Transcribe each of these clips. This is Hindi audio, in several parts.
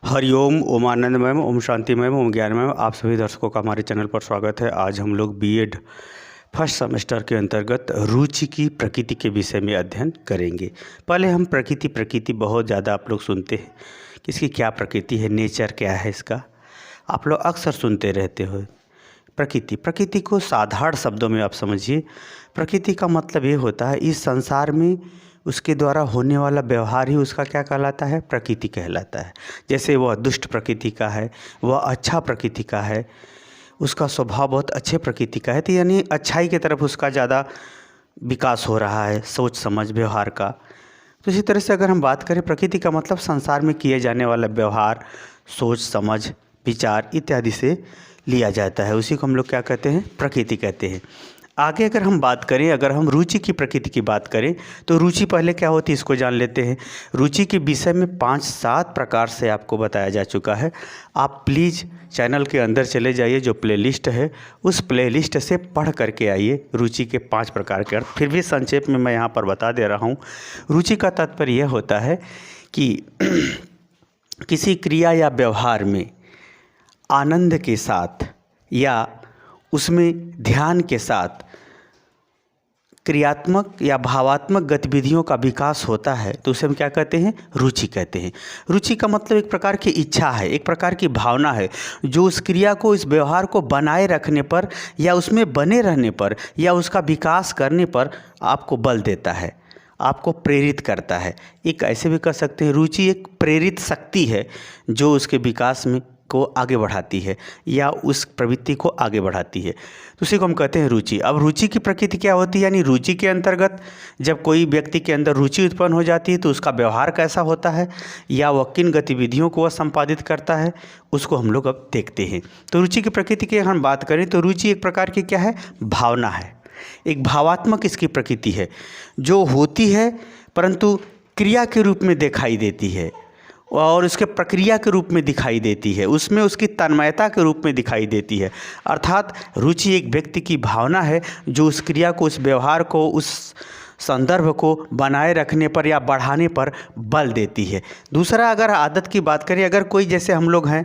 हरिओम, ओम आनंदमयम, ओम शांतिमयम, ओम ज्ञानमयम। आप सभी दर्शकों का हमारे चैनल पर स्वागत है। आज हम लोग बीएड फर्स्ट सेमेस्टर के अंतर्गत रुचि की प्रकृति के विषय में अध्ययन करेंगे। पहले हम प्रकृति बहुत ज़्यादा आप लोग सुनते हैं कि इसकी क्या प्रकृति है, नेचर क्या है इसका, आप लोग अक्सर सुनते रहते हो। प्रकृति को साधारण शब्दों में आप समझिए। प्रकृति का मतलब ये होता है इस संसार में उसके द्वारा होने वाला व्यवहार ही उसका क्या कहलाता है, प्रकृति कहलाता है। जैसे वह दुष्ट प्रकृति का है, वह अच्छा प्रकृति का है, उसका स्वभाव बहुत अच्छे प्रकृति का है, तो यानी अच्छाई की तरफ उसका ज़्यादा विकास हो रहा है, सोच समझ व्यवहार का। तो इसी तरह से अगर हम बात करें, प्रकृति का मतलब संसार में किए जाने वाला व्यवहार, सोच समझ, विचार इत्यादि से लिया जाता है। उसी को हम लोग क्या कहते हैं, प्रकृति कहते हैं। आगे अगर हम बात करें, अगर हम रुचि की प्रकृति की बात करें तो रुचि पहले क्या होती है इसको जान लेते हैं। रुचि के विषय में 5-7 प्रकार से आपको बताया जा चुका है। आप प्लीज़ चैनल के अंदर चले जाइए, जो प्लेलिस्ट है उस प्लेलिस्ट से पढ़ करके आइए रुचि के 5 प्रकार के अर्थ। फिर भी संक्षेप में मैं यहाँ पर बता दे रहा हूँ। रुचि का तात्पर्य यह होता है कि किसी क्रिया या व्यवहार में आनंद के साथ या उसमें ध्यान के साथ क्रियात्मक या भावात्मक गतिविधियों का विकास होता है, तो उसे हम क्या कहते हैं, रुचि कहते हैं। रुचि का मतलब एक प्रकार की इच्छा है, एक प्रकार की भावना है, जो उस क्रिया को, इस व्यवहार को बनाए रखने पर या उसमें बने रहने पर या उसका विकास करने पर आपको बल देता है, आपको प्रेरित करता है। एक ऐसे भी कह सकते हैं, रुचि एक प्रेरित शक्ति है जो उसके विकास में को आगे बढ़ाती है या उस प्रवृत्ति को आगे बढ़ाती है, तो उसी को हम कहते हैं रुचि। अब रुचि की प्रकृति क्या होती है, यानी रुचि के अंतर्गत जब कोई व्यक्ति के अंदर रुचि उत्पन्न हो जाती है तो उसका व्यवहार कैसा होता है या वह किन गतिविधियों को वह संपादित करता है, उसको हम लोग अब देखते हैं। तो रुचि की प्रकृति की हम बात करें तो रुचि एक प्रकार की क्या है, भावना है, एक भावात्मक इसकी प्रकृति है जो होती है परंतु क्रिया के रूप में दिखाई देती है और उसके प्रक्रिया के रूप में दिखाई देती है, उसमें उसकी तन्मयता के रूप में दिखाई देती है। अर्थात रुचि एक व्यक्ति की भावना है जो उस क्रिया को, उस व्यवहार को, उस संदर्भ को बनाए रखने पर या बढ़ाने पर बल देती है। दूसरा, अगर आदत की बात करें, अगर कोई, जैसे हम लोग हैं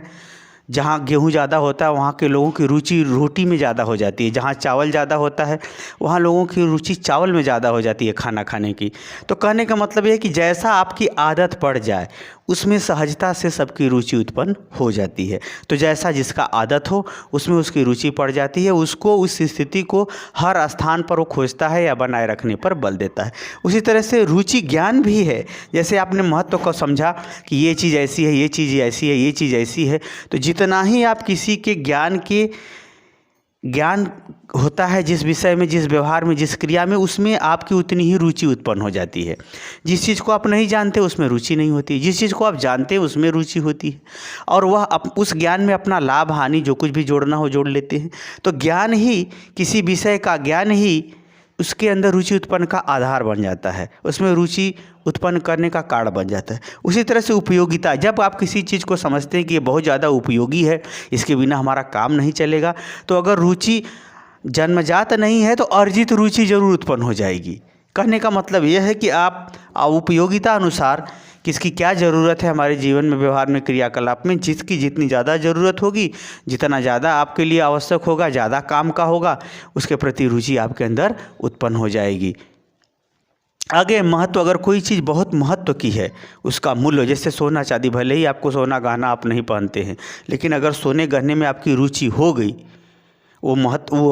जहाँ गेहूँ ज़्यादा होता है वहाँ के लोगों की रुचि रोटी में ज़्यादा हो जाती है, जहाँ चावल ज़्यादा होता है वहाँ लोगों की रुचि चावल में ज़्यादा हो जाती है खाना खाने की। तो कहने का मतलब ये है कि जैसा आपकी आदत पड़ जाए उसमें सहजता से सबकी रुचि उत्पन्न हो जाती है। तो जैसा जिसका आदत हो उसमें उसकी रुचि पड़ जाती है, उसको, उस स्थिति को हर स्थान पर वो खोजता है या बनाए रखने पर बल देता है। उसी तरह से रुचि ज्ञान भी है। जैसे आपने महत्व को समझा कि ये चीज़ ऐसी है, ये चीज़ ऐसी है, ये चीज़ ऐसी है, तो जितना ही आप किसी के ज्ञान होता है जिस विषय में, जिस व्यवहार में, जिस क्रिया में, उसमें आपकी उतनी ही रुचि उत्पन्न हो जाती है। जिस चीज़ को आप नहीं जानते उसमें रुचि नहीं होती, जिस चीज़ को आप जानते हैं उसमें रुचि होती है, और वह उस ज्ञान में अपना लाभ हानि जो कुछ भी जोड़ना हो जोड़ लेते हैं। तो ज्ञान ही, किसी विषय का ज्ञान ही उसके अंदर रुचि उत्पन्न का आधार बन जाता है, उसमें रुचि उत्पन्न करने का कारण बन जाता है। उसी तरह से उपयोगिता, जब आप किसी चीज़ को समझते हैं कि ये बहुत ज़्यादा उपयोगी है, इसके बिना हमारा काम नहीं चलेगा, तो अगर रुचि जन्मजात नहीं है तो अर्जित रुचि जरूर उत्पन्न हो जाएगी। कहने का मतलब यह है कि आप उपयोगिता अनुसार किसकी क्या ज़रूरत है हमारे जीवन में, व्यवहार में, क्रियाकलाप में, जिसकी जितनी ज़्यादा ज़रूरत होगी, जितना ज़्यादा आपके लिए आवश्यक होगा, ज़्यादा काम का होगा, उसके प्रति रुचि आपके अंदर उत्पन्न हो जाएगी। आगे महत्व, अगर कोई चीज़ बहुत महत्व की है, उसका मूल्य, जैसे सोना चांदी, भले ही आपको सोना गहना आप नहीं पहनते हैं, लेकिन अगर सोने गहने में आपकी रुचि हो गई, वो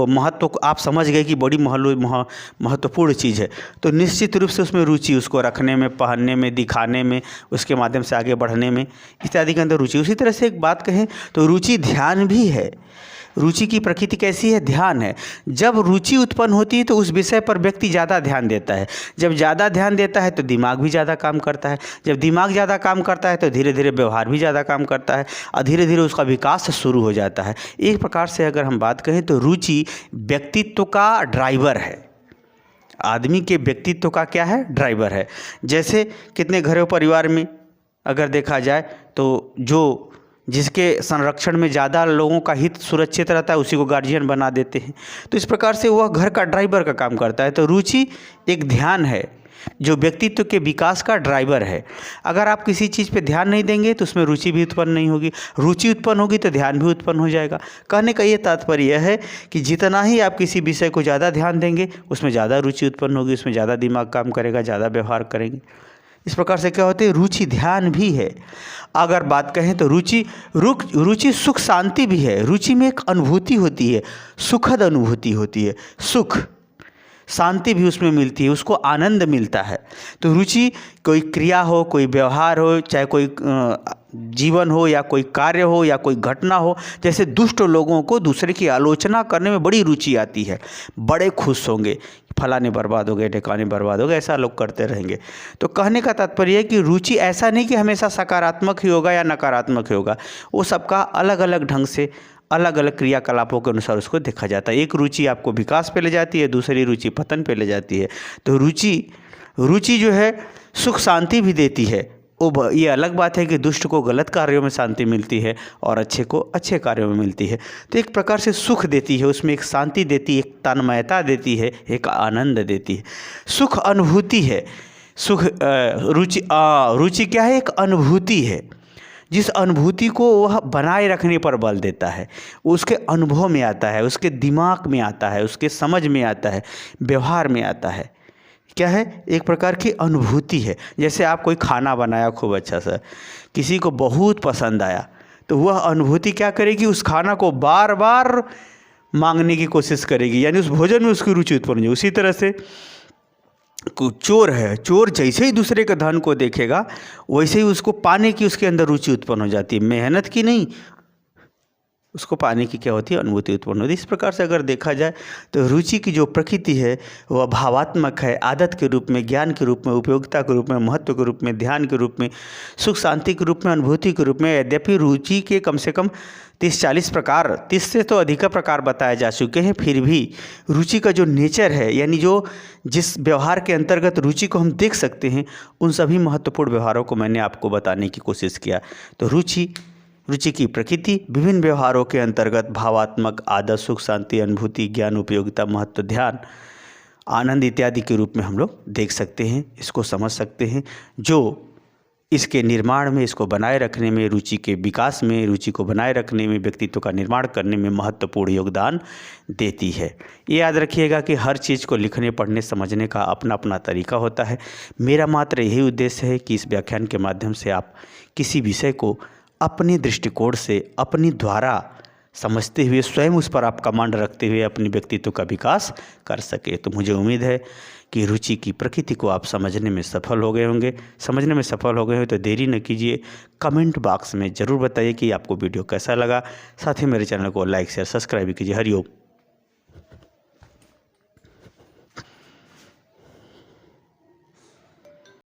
महत्व को आप समझ गए कि बड़ी महत्वपूर्ण चीज़ है, तो निश्चित रूप से उसमें रुचि, उसको रखने में, पहनने में, दिखाने में, उसके माध्यम से आगे बढ़ने में इत्यादि के अंदर रुचि। उसी तरह से एक बात कहें तो रुचि ध्यान भी है। रुचि की प्रकृति कैसी है, ध्यान है। जब रुचि उत्पन्न होती है तो उस विषय पर व्यक्ति ज़्यादा ध्यान देता है। जब ज़्यादा ध्यान देता है तो दिमाग भी ज़्यादा काम करता है। जब दिमाग ज़्यादा काम करता है तो धीरे धीरे व्यवहार भी ज़्यादा काम करता है और धीरे धीरे उसका विकास शुरू हो जाता है। एक प्रकार से अगर हम बात कहें तो रुचि व्यक्तित्व का ड्राइवर है, आदमी के व्यक्तित्व का क्या है, ड्राइवर है। जैसे कितने घरों परिवार में अगर देखा जाए तो जो जिसके संरक्षण में ज़्यादा लोगों का हित सुरक्षित रहता है उसी को गार्जियन बना देते हैं। तो इस प्रकार से वह घर का ड्राइवर का काम करता है। तो रुचि एक ध्यान है, जो व्यक्तित्व के विकास का ड्राइवर है। अगर आप किसी चीज़ पे ध्यान नहीं देंगे तो उसमें रुचि भी उत्पन्न नहीं होगी, रुचि उत्पन्न होगी तो ध्यान भी उत्पन्न हो जाएगा। कहने का ये तात्पर्य यह है कि जितना ही आप किसी विषय को ज़्यादा ध्यान देंगे उसमें ज़्यादा रुचि उत्पन्न होगी, उसमें ज़्यादा दिमाग काम करेगा, ज़्यादा व्यवहार करेंगे। इस प्रकार से क्या होते हैं, रुचि ध्यान भी है। अगर बात कहें तो रुचि सुख शांति भी है। रुचि में एक अनुभूति होती है, सुखद अनुभूति होती है, सुख शांति भी उसमें मिलती है, उसको आनंद मिलता है। तो रुचि कोई क्रिया हो, कोई व्यवहार हो, चाहे कोई जीवन हो या कोई कार्य हो या कोई घटना हो। जैसे दुष्ट लोगों को दूसरे की आलोचना करने में बड़ी रुचि आती है, बड़े खुश होंगे, फलाने बर्बाद हो गए, ढिकाने बर्बाद हो गए, ऐसा लोग करते रहेंगे। तो कहने का तात्पर्य है कि रुचि ऐसा नहीं कि हमेशा सकारात्मक ही होगा या नकारात्मक ही होगा, वो सबका अलग अलग ढंग से अलग अलग क्रियाकलापों के अनुसार उसको देखा जाता है। एक रुचि आपको विकास पे ले जाती है, दूसरी रुचि पतन पे ले जाती है। तो रुचि जो है सुख शांति भी देती है। ये अलग बात है कि दुष्ट को गलत कार्यों में शांति मिलती है और अच्छे को अच्छे कार्यों में मिलती है। तो एक प्रकार से सुख देती है, उसमें एक शांति देती है, एक तन्मयता देती है, एक आनंद देती है। सुख अनुभूति है। रुचि क्या है, एक अनुभूति है। जिस अनुभूति को वह बनाए रखने पर बल देता है, उसके अनुभव में आता है, उसके दिमाग में आता है, उसके समझ में आता है, व्यवहार में आता है। क्या है, एक प्रकार की अनुभूति है। जैसे आप कोई खाना बनाया खूब अच्छा सा, किसी को बहुत पसंद आया, तो वह अनुभूति क्या करेगी, उस खाना को बार बार मांगने की कोशिश करेगी, यानी उस भोजन में उसकी रुचि उत्पन्न होगी। उसी तरह से चोर है, चोर जैसे ही दूसरे के धन को देखेगा वैसे ही उसको पाने की उसके अंदर रुचि उत्पन्न हो जाती है, मेहनत की नहीं, उसको पाने की क्या होती है, अनुभूति उत्पन्न होती है। इस प्रकार से अगर देखा जाए तो रुचि की जो प्रकृति है वह भावात्मक है, आदत के रूप में, ज्ञान के रूप में, उपयोगिता के रूप में, महत्व के रूप में, ध्यान के रूप में, सुख शांति के रूप में, अनुभूति के रूप में। यद्यपि रुचि के कम से कम 30-40 प्रकार, 30 से तो अधिक प्रकार बताए जा चुके हैं, फिर भी रुचि का जो नेचर है, यानी जिस व्यवहार के अंतर्गत रुचि को हम देख सकते हैं, उन सभी महत्वपूर्ण व्यवहारों को मैंने आपको बताने की कोशिश किया। तो रुचि की प्रकृति विभिन्न व्यवहारों के अंतर्गत भावात्मक, आदत, सुख शांति, अनुभूति, ज्ञान, उपयोगिता, महत्व, ध्यान, आनंद इत्यादि के रूप में हम लोग देख सकते हैं, इसको समझ सकते हैं, जो इसके निर्माण में, इसको बनाए रखने में, रुचि के विकास में, रुचि को बनाए रखने में, व्यक्तित्व का निर्माण करने में महत्वपूर्ण योगदान देती है। ये याद रखिएगा कि हर चीज़ को लिखने, पढ़ने, समझने का अपना अपना तरीका होता है। मेरा मात्र यही उद्देश्य है कि इस व्याख्यान के माध्यम से आप किसी विषय को अपने दृष्टिकोण से, अपनी द्वारा समझते हुए, स्वयं उस पर आप कमांड रखते हुए अपने व्यक्तित्व का विकास कर सके। तो मुझे उम्मीद है कि रुचि की प्रकृति को आप समझने में सफल हो गए होंगे। समझने में सफल हो गए हो तो देरी न कीजिए, कमेंट बॉक्स में ज़रूर बताइए कि आपको वीडियो कैसा लगा। साथ ही मेरे चैनल को लाइक, शेयर, सब्सक्राइब कीजिए। हरिओम।